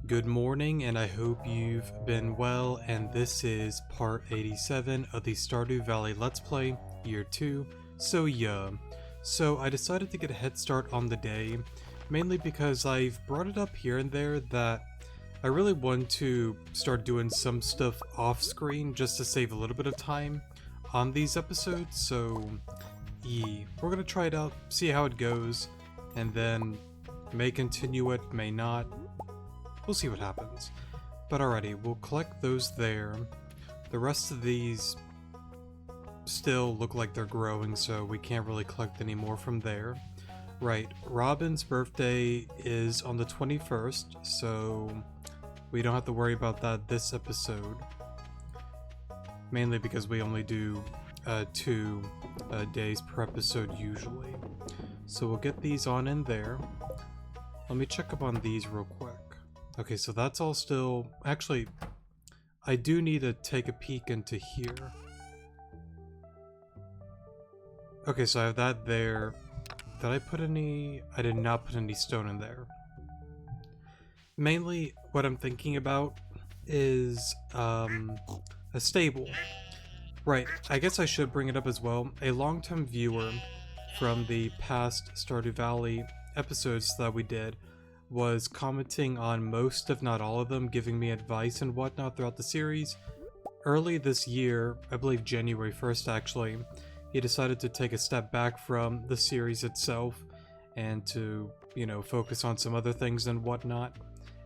Good morning, and I hope you've been well, and this is part 87 of the Stardew Valley Let's Play, Year 2. So I decided to get a head start on the day, mainly because I've brought it up here and there that I really want to start doing some stuff off-screen just to save a little bit of time on these episodes, so yeah, we're gonna try it out, see how it goes, and then may continue it, may not. We'll see what happens. But alrighty, we'll collect those there. The rest of these still look like they're growing, so we can't really collect any more from there. Right, Robin's birthday is on the 21st, so we don't have to worry about that this episode. Mainly because we only do 2 days per episode usually. So we'll get these on in there. Let me check up on these real quick. Okay, so that's all still... Actually, I do need to take a peek into here. Okay, so I have that there. Did I put any... I did not put any stone in there. Mainly, what I'm thinking about is a stable. Right, I guess I should bring it up as well. A long-term viewer from the past Stardew Valley episodes that we did was commenting on most, if not all of them, giving me advice and whatnot throughout the series. Early this year, I believe January 1st actually, he decided to take a step back from the series itself and to, you know, focus on some other things and whatnot.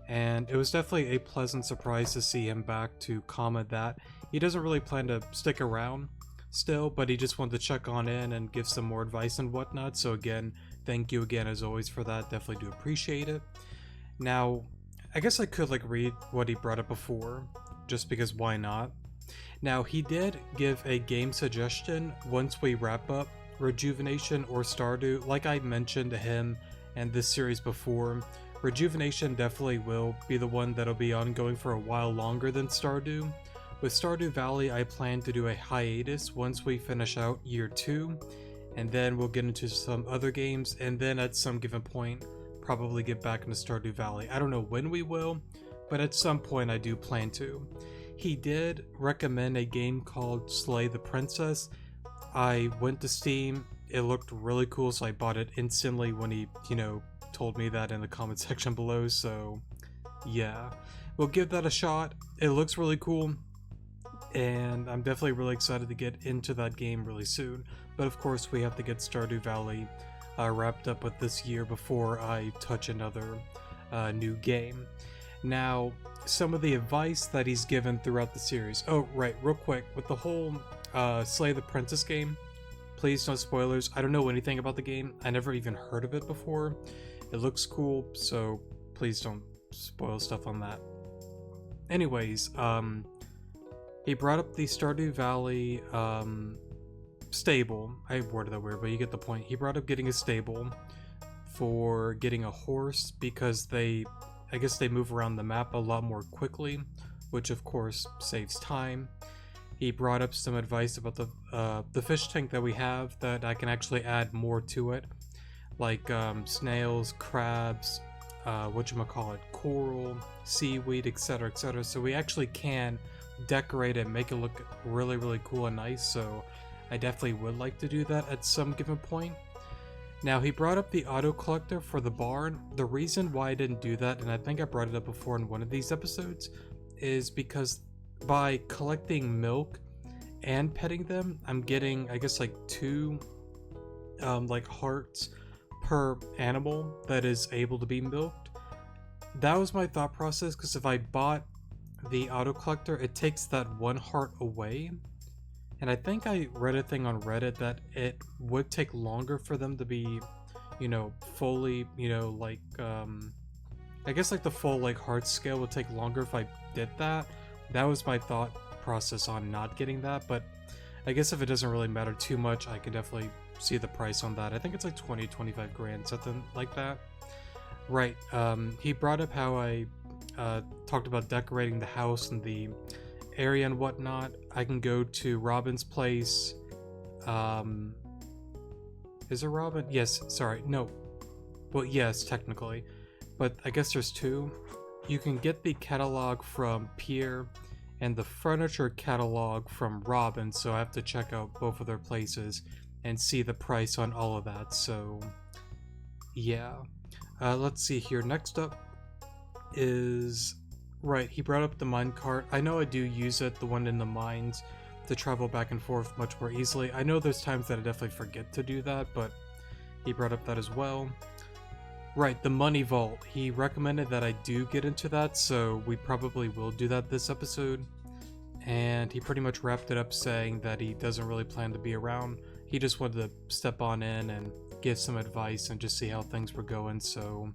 And it was definitely a pleasant surprise to see him back to comment that. He doesn't really plan to stick around still, but he just wanted to check on in and give some more advice and whatnot. So again, thank you again as always for that. Definitely do appreciate it. Now, I guess I could like read what he brought up before, just because why not? Now, he did give a game suggestion once we wrap up Rejuvenation or Stardew. Like I mentioned to him and this series before, Rejuvenation definitely will be the one that'll be ongoing for a while longer than Stardew. With Stardew Valley, I plan to do a hiatus once we finish out Year 2, and then we'll get into some other games, and then at some given point, probably get back into Stardew Valley. I don't know when we will, but at some point I do plan to. He did recommend a game called Slay the Princess. I went to Steam, it looked really cool, so I bought it instantly when he, told me that in the comment section below, so yeah. We'll give that a shot. It looks really cool, and I'm definitely really excited to get into that game really soon. But of course, we have to get Stardew Valley wrapped up with this year before I touch another new game. Now, some of the advice that he's given throughout the series. Oh, right, real quick, with the whole Slay the Princess game, please no spoilers. I don't know anything about the game. I never even heard of it before. It looks cool, so please don't spoil stuff on that. Anyways, he brought up the Stardew Valley stable. I worded that weird, but you get the point. He brought up getting a stable for getting a horse because I guess they move around the map a lot more quickly, which of course saves time. He brought up some advice about the fish tank that we have that I can actually add more to it, like snails, crabs, whatchamacallit, coral, seaweed, etc, etc. So we actually can decorate it and make it look really, really cool and nice, so I definitely would like to do that at some given point. Now, he brought up the auto collector for the barn. The reason why I didn't do that, and I think I brought it up before in one of these episodes, is because by collecting milk and petting them, I'm getting, I guess, like 2 like hearts per animal that is able to be milked. That was my thought process, because if I bought the auto collector, it takes that 1 heart away. And I think I read a thing on Reddit that it would take longer for them to be, fully, like, I guess like the full like heart scale would take longer if I did that. That was my thought process on not getting that, but I guess if it doesn't really matter too much, I can definitely see the price on that. I think it's like 20-25 grand, something like that. Right, he brought up how I talked about decorating the house and the area and whatnot. I can go to Robin's place. Is it Robin? Yes, sorry, no. Well, yes, technically. But I guess there's 2. you can get the catalog from Pierre and the furniture catalog from Robin, so I have to check out both of their places and see the price on all of that, so yeah. Let's see here. Next up is... Right, he brought up the minecart. I know I do use it, the one in the mines, to travel back and forth much more easily. I know there's times that I definitely forget to do that, but he brought up that as well. Right, the money vault. He recommended that I do get into that, so we probably will do that this episode. And he pretty much wrapped it up saying that he doesn't really plan to be around. He just wanted to step on in and give some advice and just see how things were going, so...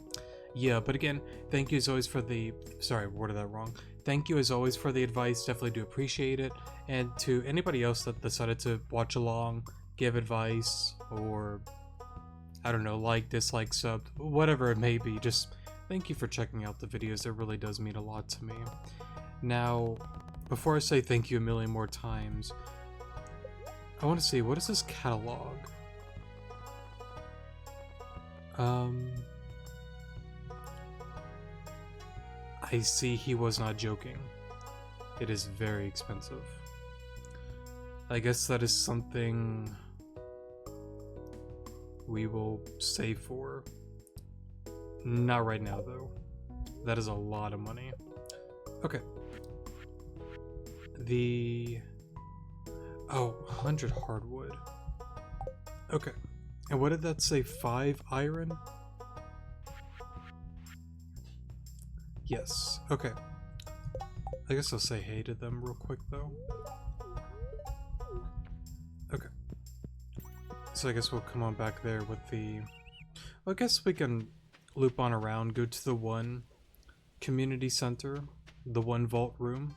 Yeah, but again, thank you as always for the... Sorry, I worded that wrong. Thank you as always for the advice, definitely do appreciate it. And to anybody else that decided to watch along, give advice, or... I don't know, like, dislike, sub, whatever it may be, just thank you for checking out the videos, it really does mean a lot to me. Now, before I say thank you a million more times, I want to see, what is this catalog? I see he was not joking. It is very expensive. I guess that is something we will save for. Not right now, though. That is a lot of money. Okay. Oh, 100 hardwood. Okay. And what did that say? 5 iron? Yes. Okay. I guess I'll say hey to them real quick, though. Okay. So I guess we'll come on back there with the... Well, I guess we can loop on around, go to the one community center, the one vault room,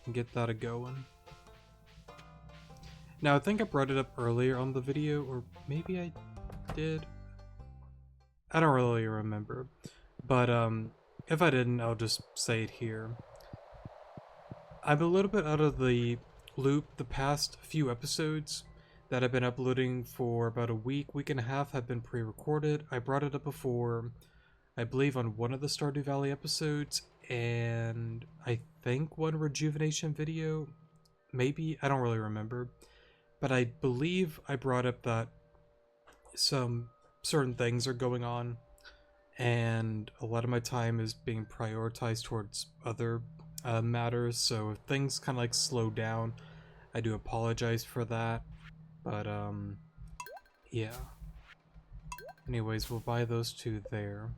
and get that a-going. Now, I think I brought it up earlier on the video, or maybe I did? I don't really remember. But, if I didn't, I'll just say it here. I'm a little bit out of the loop. The past few episodes that I've been uploading for about a week and a half have been pre-recorded. I brought it up before, I believe on one of the Stardew Valley episodes, and I think one rejuvenation video, maybe, I don't really remember. But I believe I brought up that some certain things are going on, and a lot of my time is being prioritized towards other matters, so if things kind of like slow down, I do apologize for that, but yeah. Anyways, we'll buy those two there.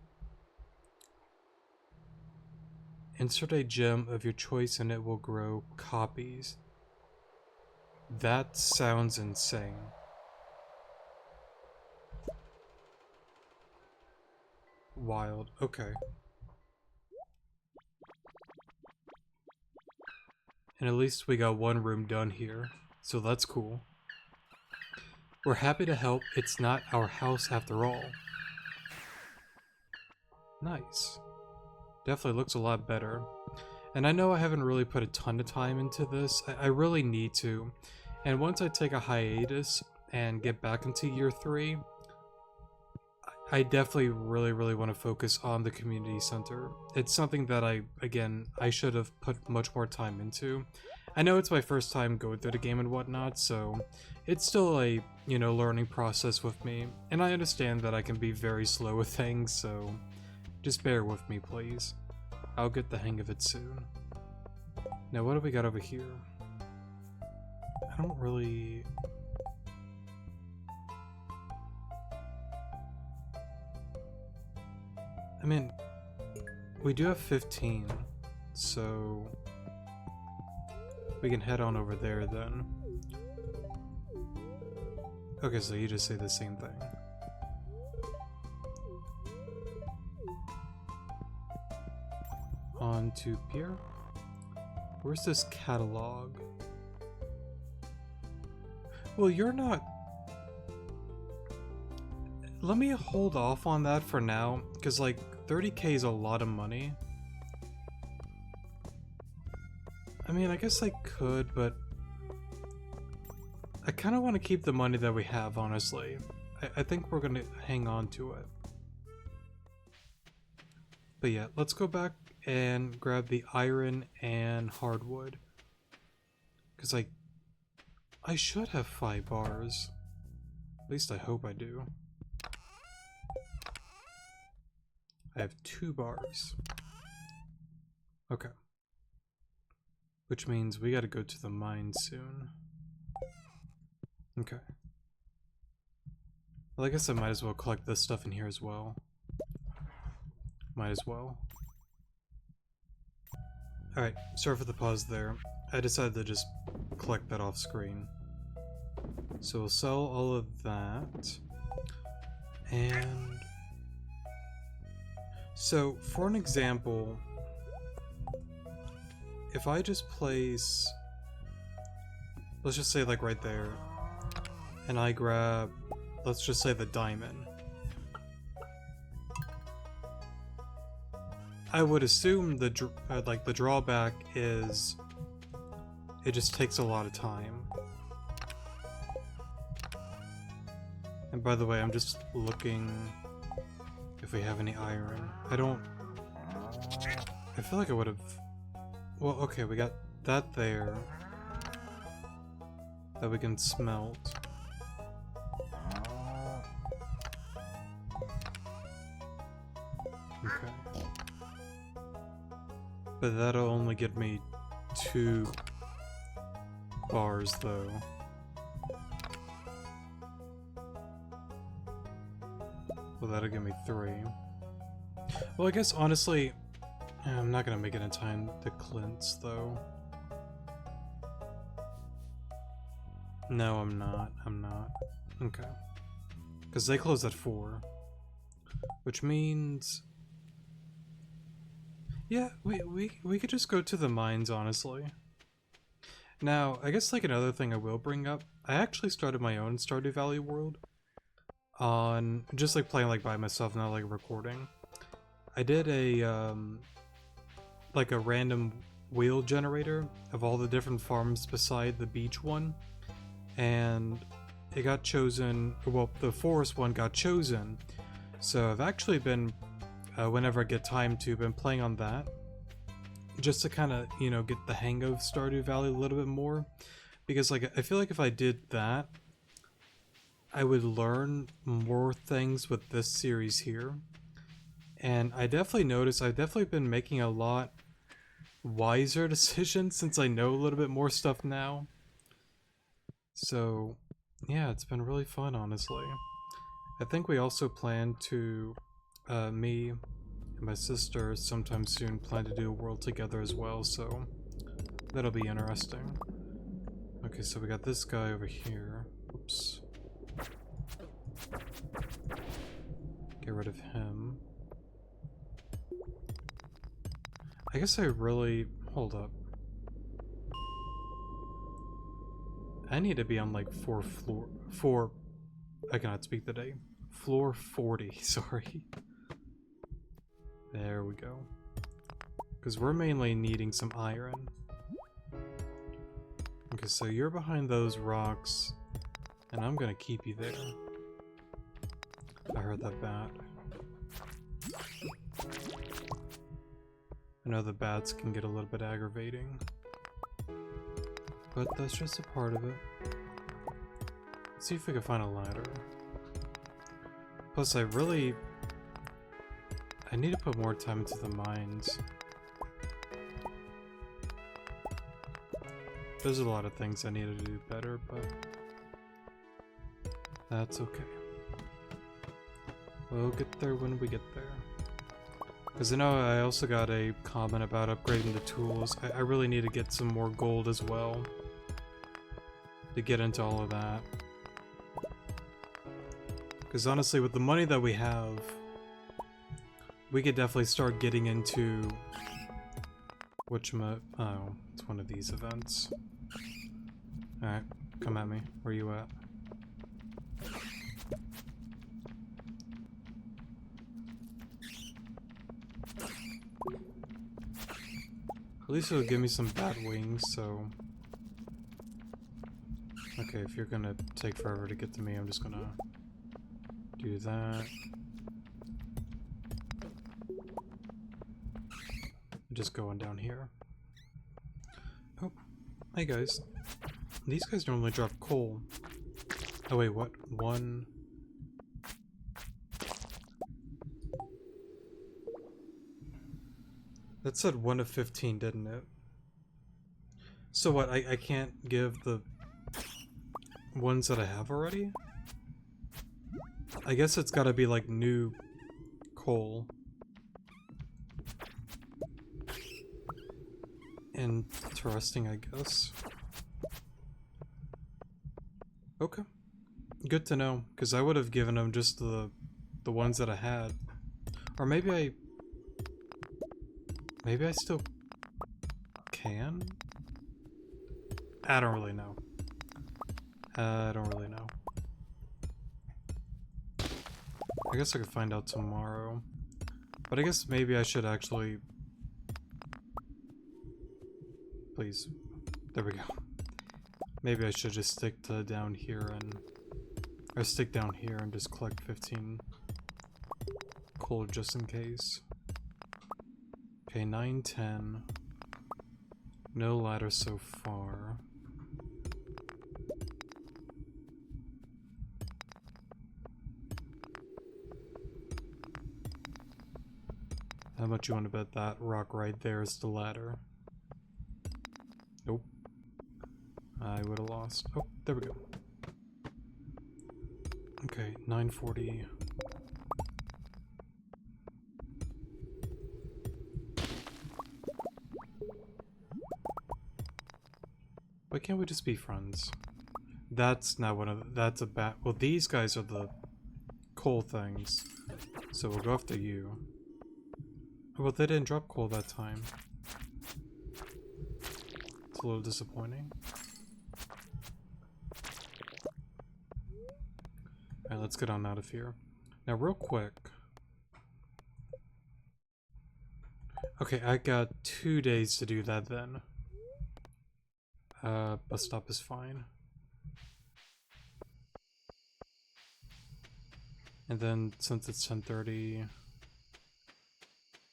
Insert a gem of your choice and it will grow copies. That sounds insane. Wild. Okay. And at least we got one room done here, so that's cool. We're happy to help. It's not our house after all. Nice. Definitely looks a lot better. And I know I haven't really put a ton of time into this. I really need to. And once I take a hiatus and get back into year 3, I definitely really want to focus on the community center. It's something that I should have put much more time into. I know it's my first time going through the game and whatnot, so it's still a, learning process with me. And I understand that I can be very slow with things, so just bear with me, please. I'll get the hang of it soon. Now, what do we got over here? I don't really... I mean, we do have 15, so we can head on over there then. Okay, so you just say the same thing. On to Pierre. Where's this catalog? Well, you're not... Let me hold off on that for now, because like 30k is a lot of money. I mean, I guess I could, but I kind of want to keep the money that we have, honestly. I think we're going to hang on to it. But yeah, let's go back and grab the iron and hardwood. Because I should have 5 bars. At least I hope I do. I have 2 bars. Okay. Which means we gotta go to the mine soon. Okay. Well, I guess I might as well collect this stuff in here as well. Might as well. Alright, sorry for the pause there. I decided to just collect that off screen. So we'll sell all of that. And... so, for an example, if I just place... let's just say like right there, and I grab, let's just say the diamond. I would assume the drawback is it just takes a lot of time. And by the way, I'm just looking if we have any iron. I feel like I would have... well, okay, we got that there that we can smelt. Okay. But that'll only get me 2 bars, though. Well, that'll give me 3. Well, I guess, honestly, I'm not gonna make it in time to cleanse, though. No, I'm not. I'm not. Okay. Because they close at 4. Which means... yeah, we could just go to the mines, honestly. Now, I guess like another thing I will bring up, I actually started my own Stardew Valley world on just like playing like by myself, not like recording. I did a like a random wheel generator of all the different farms beside the beach one, and it got chosen, well, the forest one got chosen. So I've actually been whenever I get time to, been playing on that just to kind of, you know, get the hang of Stardew Valley a little bit more, because like I feel like if I did that, I would learn more things with this series here. And I definitely noticed I've definitely been making a lot wiser decisions since I know a little bit more stuff now. So yeah, it's been really fun, honestly. I think we also plan to me and my sister sometime soon plan to do a world together as well, so that'll be interesting. Okay, so we got this guy over here. Oops. Get rid of him. I guess I really... hold up. I need to be on like 4... I cannot speak today. Floor 40, sorry. There we go. Because we're mainly needing some iron. Okay, so you're behind those rocks, and I'm gonna keep you there. I heard that bat. I know the bats can get a little bit aggravating, but that's just a part of it. Let's see if we can find a ladder. Plus, I need to put more time into the mines. There's a lot of things I need to do better, but that's okay. We'll get there when we get there. Because I know I also got a comment about upgrading the tools. I really need to get some more gold as well to get into all of that. Because honestly, with the money that we have, we could definitely start getting into... whatchamacallit... oh, it's one of these events. Alright, come at me. Where you at? At least it'll give me some bat wings, so... okay, if you're gonna take forever to get to me, I'm just gonna do that. Just going down here. Oh, hey guys. These guys normally drop coal. Oh wait, what? One... That said 1 of 15, didn't it? So what, I can't give the ones that I have already? I guess it's gotta be like new coal. Interesting, I guess. Okay. Good to know, because I would have given them just the ones that I had. Or maybe I still can? I don't really know. I don't really know. I guess I could find out tomorrow. But I guess maybe I should actually... Please. There we go. Maybe I should just stick to down here and... Or stick down here and just collect 15 coal just in case. Okay, 9, 10. No ladder so far. How much you want to bet that rock right there is the ladder? Nope. I would have lost. Oh, there we go. Okay, 940. Why can't we just be friends? That's not one of the, that's a bad. Well, these guys are the coal things. So we'll go after you. Well, they didn't drop coal that time. It's a little disappointing. Alright, let's get on out of here. Now, real quick. Okay, I got 2 days to do that then. Bus stop is fine. And then, since it's 10:30,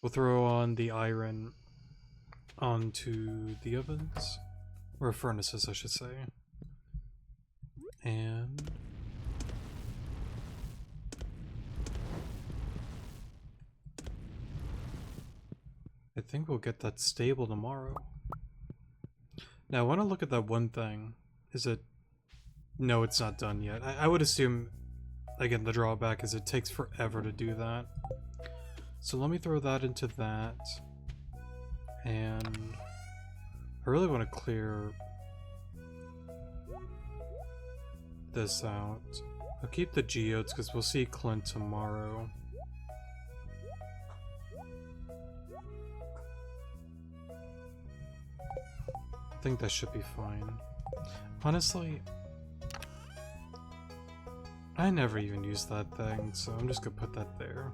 we'll throw on the iron onto the ovens. Or furnaces, I should say. And... I think we'll get that stable tomorrow. Now, I want to look at that one thing. Is it... No, it's not done yet. I would assume, again, the drawback is it takes forever to do that. So let me throw that into that. And... I really want to clear... this out. I'll keep the geodes because we'll see Clint tomorrow. I think that should be fine. Honestly, I never even used that thing, so I'm just gonna put that there.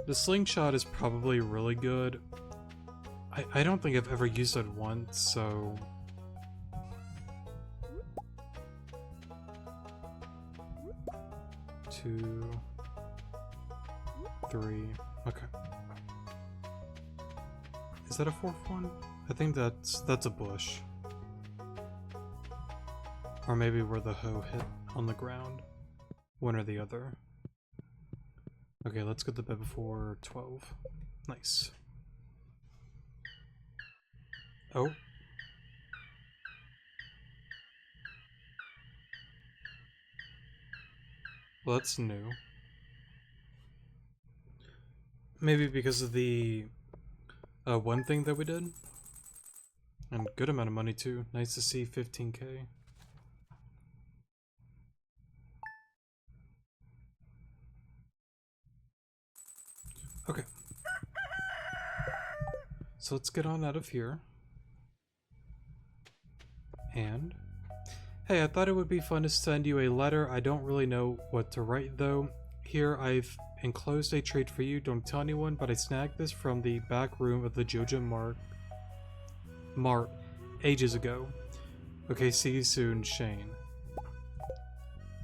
The slingshot is probably really good. I don't think I've ever used it once, so... 2, 3, okay. Is that a 4th one? I think that's a bush. Or maybe where the hoe hit on the ground. One or the other. Okay, let's get to bed before 12. Nice. Oh. Well, that's new. Maybe because of the one thing that we did. And good amount of money too. Nice to see 15k. Okay. So let's get on out of here. And... Hey, I thought it would be fun to send you a letter. I don't really know what to write though. Here, I've enclosed a trade for you. Don't tell anyone, but I snagged this from the back room of the Joja Mart ages ago. Okay, see you soon, Shane.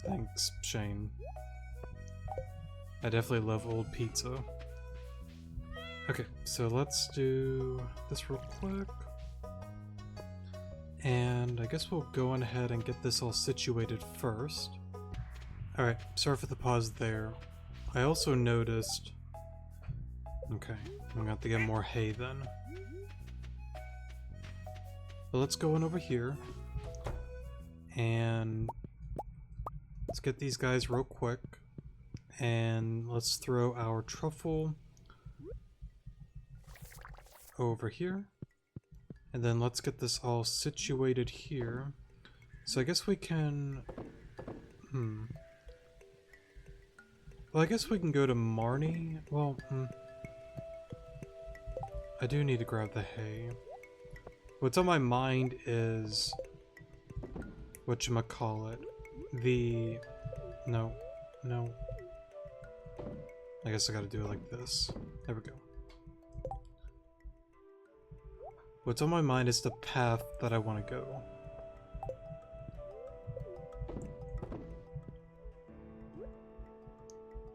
Thanks, Shane. I definitely love old pizza. Okay, so let's do this real quick. And I guess we'll go on ahead and get this all situated first. Alright, sorry for the pause there. I also noticed... Okay, I'm gonna have to get more hay then. But let's go on over here. And let's get these guys real quick. And let's throw our truffle over here. And then let's get this all situated here. So I guess we can... Well, I guess we can go to Marnie. Well, I do need to grab the hay. What's on my mind is... whatchamacallit. The... No. I guess I gotta do it like this. There we go. What's on my mind is the path that I want to go.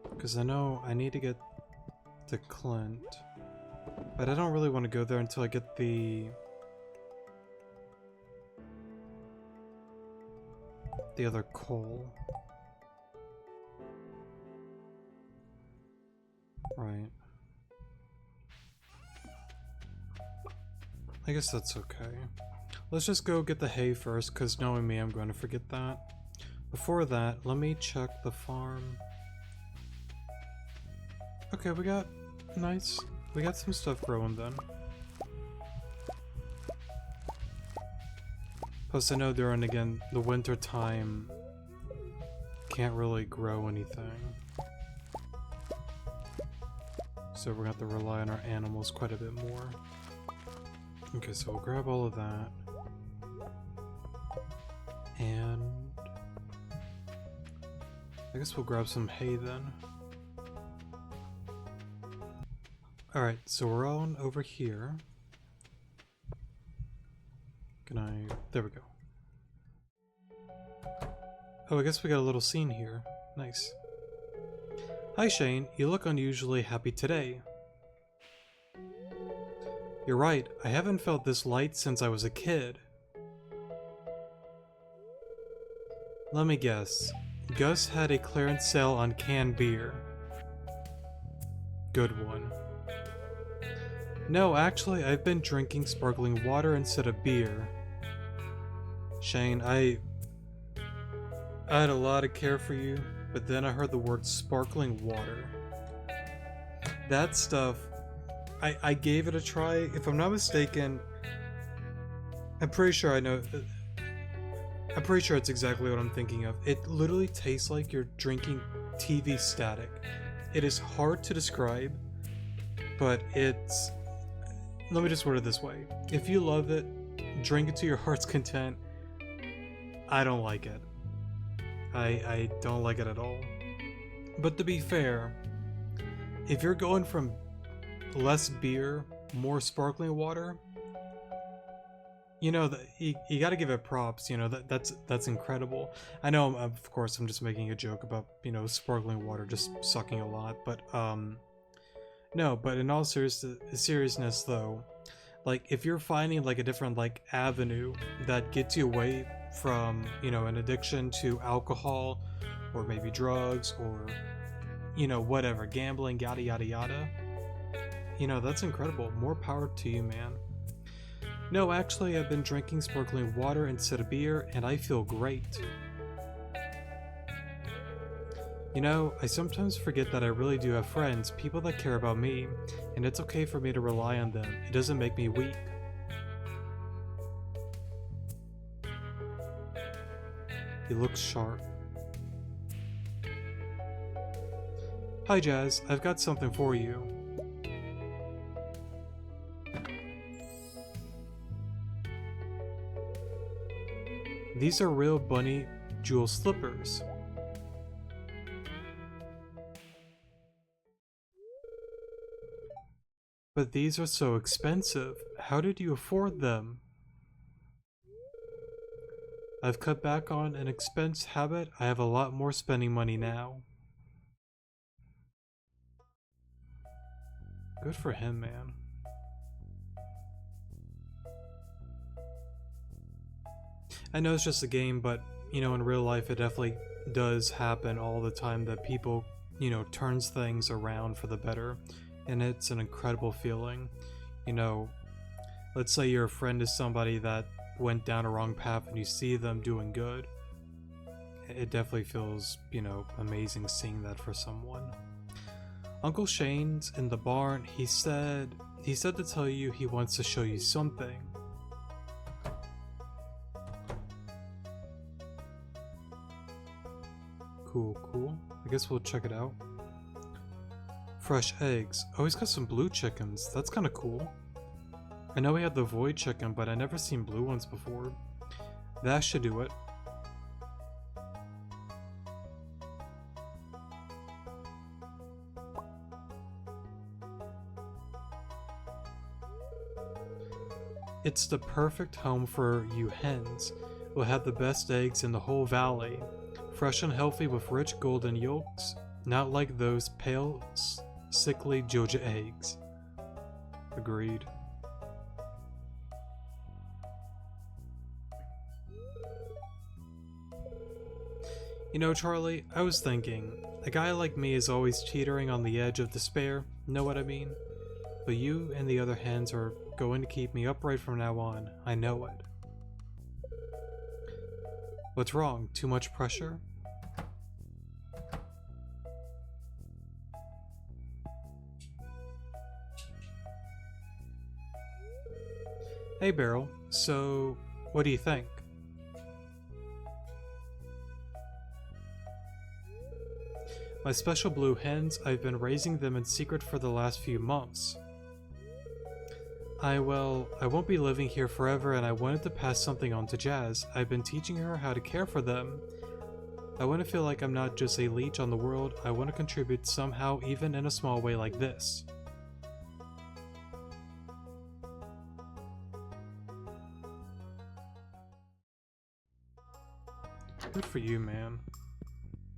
Because I know I need to get to Clint. But I don't really want to go there until I get the other coal. Right. I guess that's okay. Let's just go get the hay first, because knowing me, I'm going to forget that. Before that, let me check the farm. Okay, we got... Nice. We got some stuff growing then. Plus I know during, again, the winter time, can't really grow anything. So we're gonna have to rely on our animals quite a bit more. Okay, so we'll grab all of that. And... I guess we'll grab some hay then. Alright, so we're on over here. Can I... There we go. Oh, I guess we got a little scene here. Nice. Hi Shane, you look unusually happy today. You're right, I haven't felt this light since I was a kid. Let me guess. Gus had a clearance sale on canned beer. Good one. No, actually, I've been drinking sparkling water instead of beer. Shane, I had a lot of care for you, but then I heard the word sparkling water. That stuff, I gave it a try. If I'm not mistaken, I'm pretty sure I know. I'm pretty sure it's exactly what I'm thinking of. It literally tastes like you're drinking TV static. It is hard to describe, but it's... Let me just word it this way. If you love it, drink it to your heart's content. I don't like it. I don't like it at all. But to be fair, if you're going from less beer, more sparkling water, you know, you gotta give it props, you know, that's incredible. I know, of course, I'm just making a joke about, you know, sparkling water just sucking a lot, but, no, but in all seriousness though, like, if you're finding, like, a different, like, avenue that gets you away from, you know, an addiction to alcohol, or maybe drugs, or, you know, whatever, gambling, yada yada yada, you know, that's incredible. More power to you, man. No, actually, I've been drinking sparkling water instead of beer, and I feel great. You know, I sometimes forget that I really do have friends, people that care about me, and it's okay for me to rely on them. It doesn't make me weak. He looks sharp. Hi Jazz, I've got something for you. These are real bunny jewel slippers. But these are so expensive. How did you afford them? I've cut back on an expense habit. I have a lot more spending money now. Good for him, man. I know it's just a game, but, you know, in real life it definitely does happen all the time that people, you know, turns things around for the better. And it's an incredible feeling. You know, let's say your friend is somebody that went down a wrong path and you see them doing good. It definitely feels, you know, amazing seeing that for someone. Uncle Shane's in the barn. He said to tell you he wants to show you something. Cool, cool. I guess we'll check it out. Fresh eggs. Oh, he's got some blue chickens. That's kind of cool. I know we had the void chicken, but I never seen blue ones before. That should do it. It's the perfect home for you hens. We'll have the best eggs in the whole valley. Fresh and healthy with rich golden yolks, not like those pale, sickly Georgia eggs. Agreed. You know, Charlie, I was thinking, a guy like me is always teetering on the edge of despair, know what I mean? But you and the other hens are going to keep me upright from now on, I know it. What's wrong? Too much pressure? Hey Beryl, so what do you think? My special blue hens, I've been raising them in secret for the last few months. I won't be living here forever and I wanted to pass something on to Jazz. I've been teaching her how to care for them. I want to feel like I'm not just a leech on the world, I want to contribute somehow even in a small way like this. Good for you, man.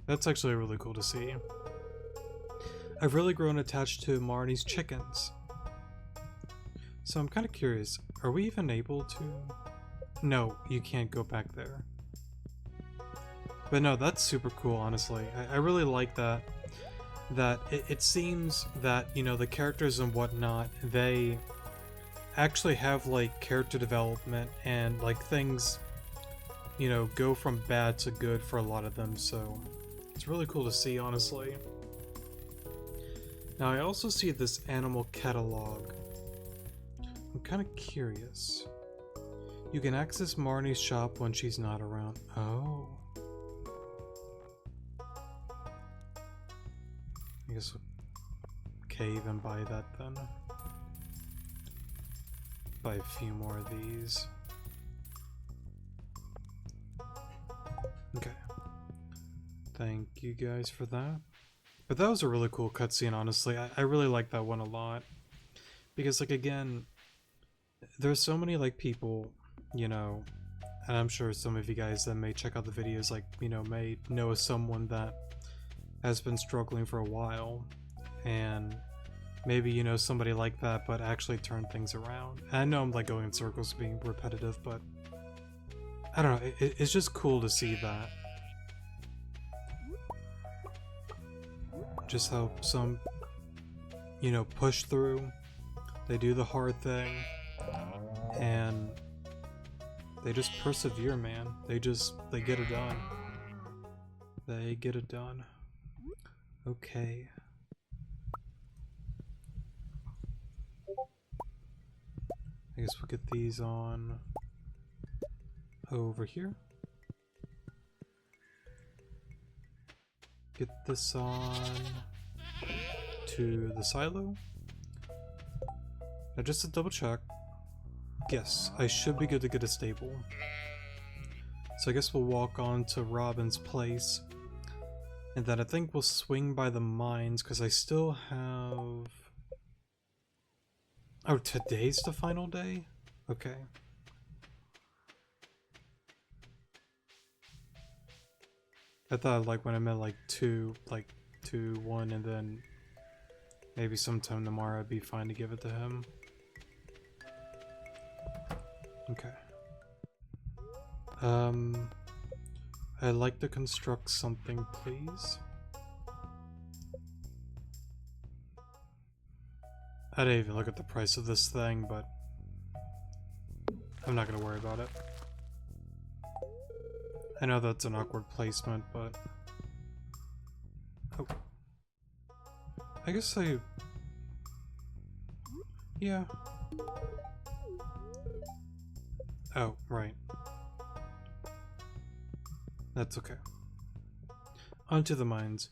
That's actually really cool to see. I've really grown attached to Marnie's chickens. So I'm kind of curious, are we even able to... No, you can't go back there. But no, that's super cool, honestly. I really like that. It seems that, you know, the characters and whatnot, they actually have, like, character development and, like, things, you know, go from bad to good for a lot of them, so it's really cool to see, honestly. Now, I also see this animal catalog. I'm kind of curious. You can access Marnie's shop when she's not around. Oh. I guess we'll cave and buy that then. Buy a few more of these. Okay. Thank you guys for that. But that was a really cool cutscene, honestly. I really like that one a lot. Because, like, again, there's so many, like, people, you know, and I'm sure some of you guys that may check out the videos, like, you know, may know someone that has been struggling for a while. And maybe, you know, somebody like that, but actually turn things around. And I know I'm, like, going in circles being repetitive, but I don't know, it's just cool to see that. Just how some, you know, push through, they do the hard thing, and they just persevere, man. They get it done. They get it done. Okay. I guess we'll get these on over here. Get this on to the silo. Now just to double check, yes, I should be good to get a stable. So I guess we'll walk on to Robin's place. And then I think we'll swing by the mines because I still have... Oh, today's the final day? Okay. I thought, like, when I meant, like, 2, 1, and then Maybe sometime tomorrow I'd be fine to give it to him. Okay. I'd like to construct something, please. I didn't even look at the price of this thing, but I'm not gonna worry about it. I know that's an awkward placement, but... Oh. I guess I... Yeah. Oh, right. That's okay. Onto the mines.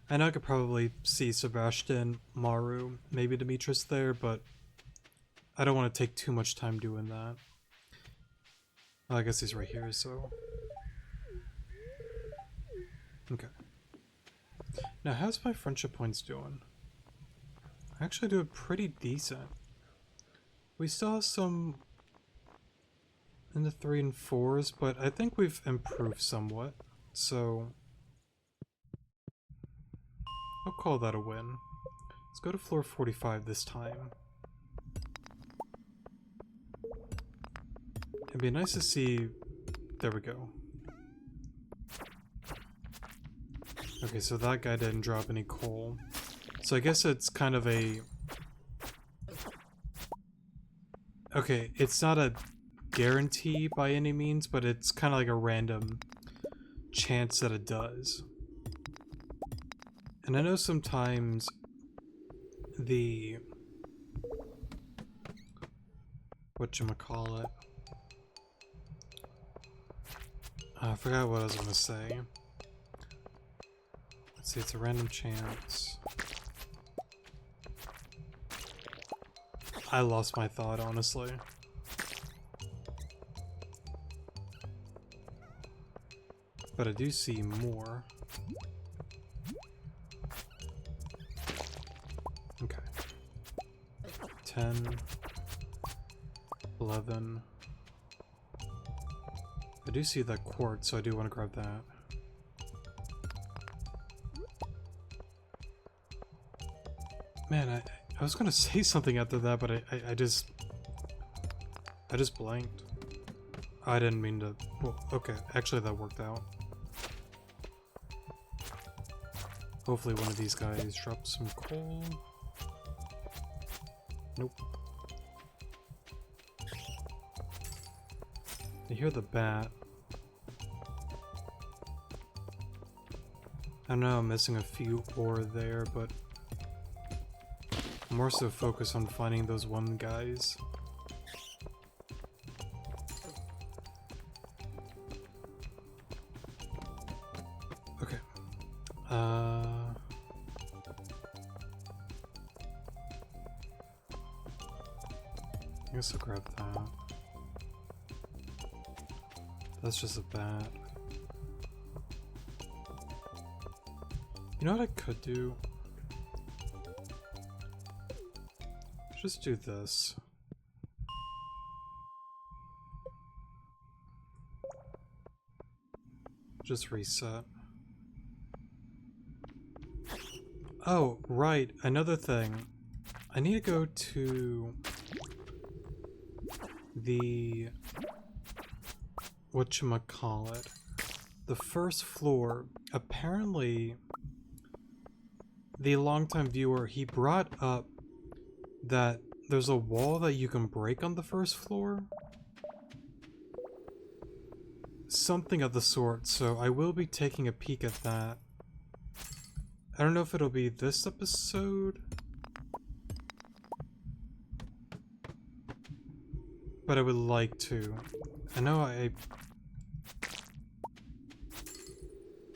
I know I could probably see Sebastian, Maru, maybe Demetrius there, but I don't want to take too much time doing that. Well, I guess he's right here, so... Okay. Now, how's my friendship points doing? I actually do pretty decent. We still have some in the 3 and 4s, but I think we've improved somewhat, so... I'll call that a win. Let's go to floor 45 this time. It'd be nice to see... There we go. Okay, so that guy didn't drop any coal. So I guess it's kind of a... Okay, it's not a guarantee by any means, but it's kind of like a random chance that it does. And I know sometimes the... whatchamacallit? I forgot what I was gonna say. Let's see, it's a random chance. I lost my thought, honestly. But I do see more. Okay. 10, 11. I do see that quartz, so I do want to grab that. Man, I was gonna say something after that, but I just blanked. I didn't mean to. Well, okay, actually that worked out. Hopefully one of these guys drops some coal. Nope. I hear the bat. I know I'm missing a few ore there, but I'm more so focused on finding those one guys. Okay. I guess I'll grab that. That's just a bat. You know what I could do? Just do this. Just reset. Oh, right. Another thing. I need to go to the... whatchamacallit? The first floor. Apparently, the longtime viewer, he brought up that there's a wall that you can break on the first floor. Something of the sort, so I will be taking a peek at that. I don't know if it'll be this episode, but I would like to. I know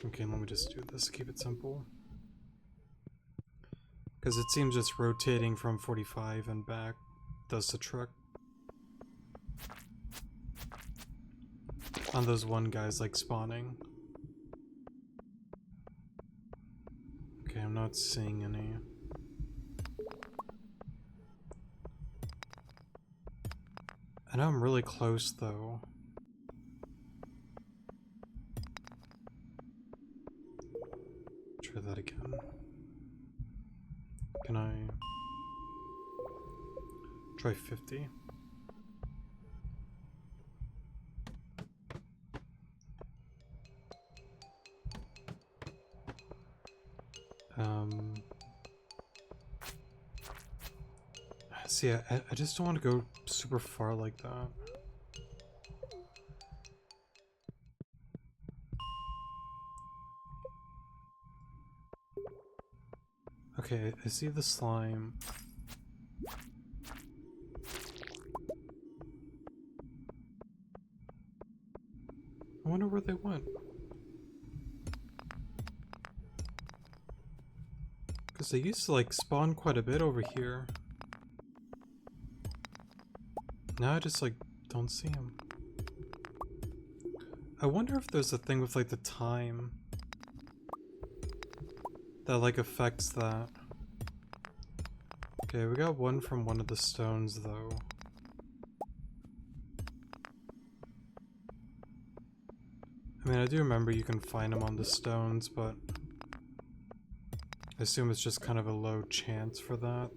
okay, let me just do this, keep it simple. Because it seems just rotating from 45 and back does the trick. On those one guys like spawning. Okay, I'm not seeing any. I know I'm really close though. Try that again. Can I try 50? See, I just don't want to go super far like that. Okay, I see the slime. I wonder where they went. Because they used to like spawn quite a bit over here. Now I just like don't see them. I wonder if there's a thing with like the time that like affects that. Okay, we got one from one of the stones though. I mean, I do remember you can find them on the stones, but I assume it's just kind of a low chance for that.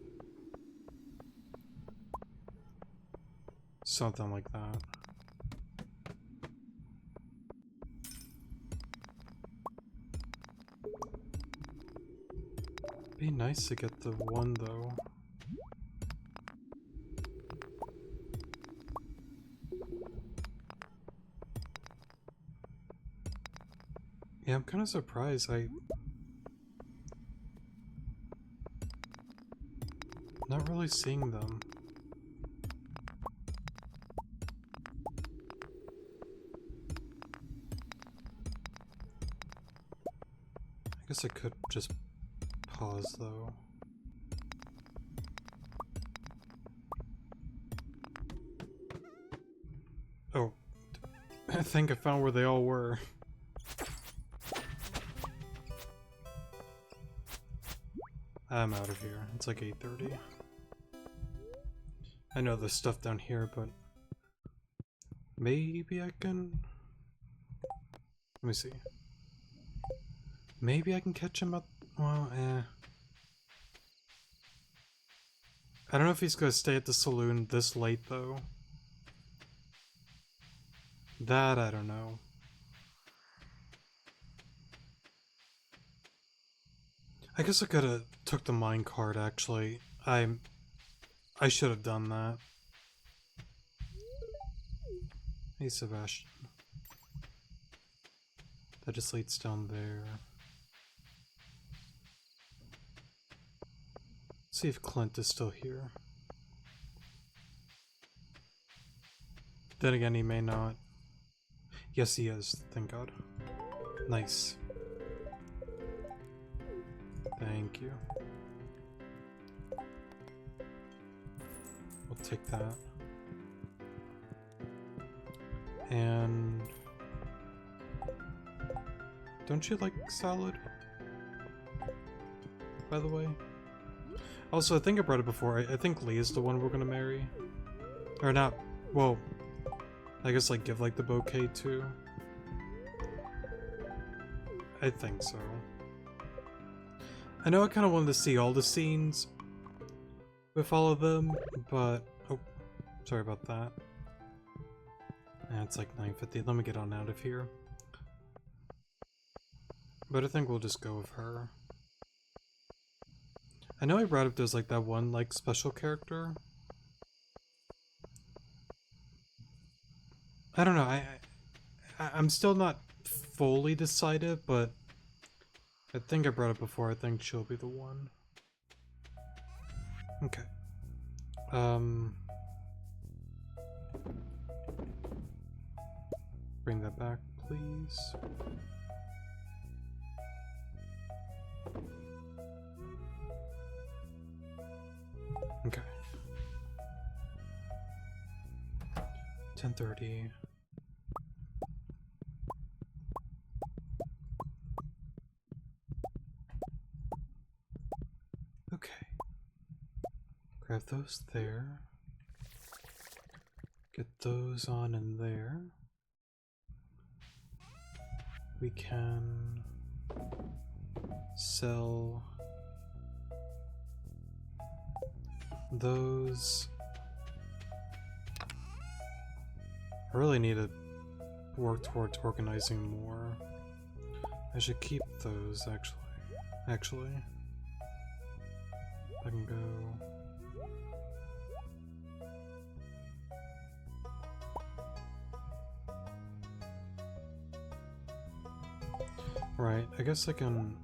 Something like that. Be nice to get the one though. Yeah, I'm kind of surprised. Not really seeing them. I guess I could just pause though. Oh, I think I found where they all were. I'm out of here. It's like 8:30. I know there's stuff down here, but maybe I can... Let me see. Maybe I can catch him up. Well, I don't know if he's gonna stay at the saloon this late, though. That I don't know. I guess I could've took the minecart, actually. I should have done that. Hey, Sebastian. That just leads down there. Let's see if Clint is still here. Then again, he may not. Yes, he is. Thank God. Nice. Thank you. We'll take that. And... don't you like salad? By the way? Also, I think I brought it before. I think Lee is the one we're gonna marry. Or not. Well, I guess like give like the bouquet to. I think so. I know I kind of wanted to see all the scenes with all of them, but... oh, sorry about that. Yeah, it's like 9:50. Let me get on out of here. But I think we'll just go with her. I know I brought up there's like that one like special character. I don't know. I'm still not fully decided, but I think I brought it before. I think she'll be the one. Okay. Bring that back, please. Okay. 10:30. Okay. Grab those there. Get those on in there. We can sell those. I really need to work towards organizing more. I should keep those, actually. I can go... Right, I guess I can...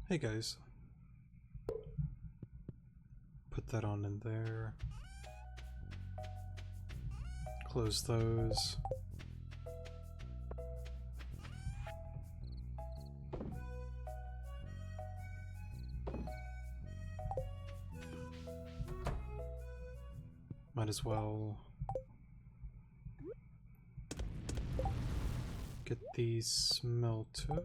Hey guys. Put that on in there. Close those. Might as well get these smelted.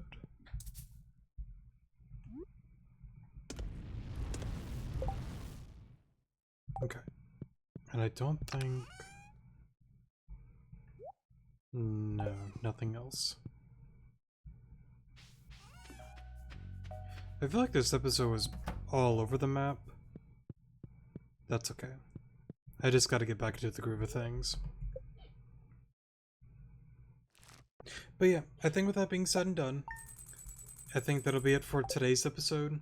Okay. And I don't think... No, nothing else. I feel like this episode was all over the map. That's okay. I just gotta get back into the groove of things. But yeah, I think with that being said and done, I think that'll be it for today's episode.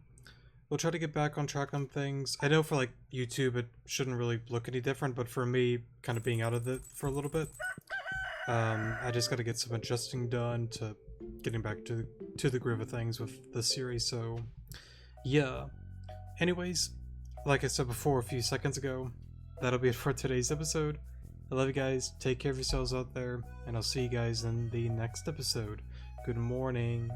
We'll try to get back on track on things. I know for like YouTube it shouldn't really look any different, but for me, kind of being out of it for a little bit, I just gotta get some adjusting done to getting back to the groove of things with the series, so yeah. Anyways, like I said before a few seconds ago, that'll be it for today's episode. I love you guys, take care of yourselves out there, and I'll see you guys in the next episode. Good morning.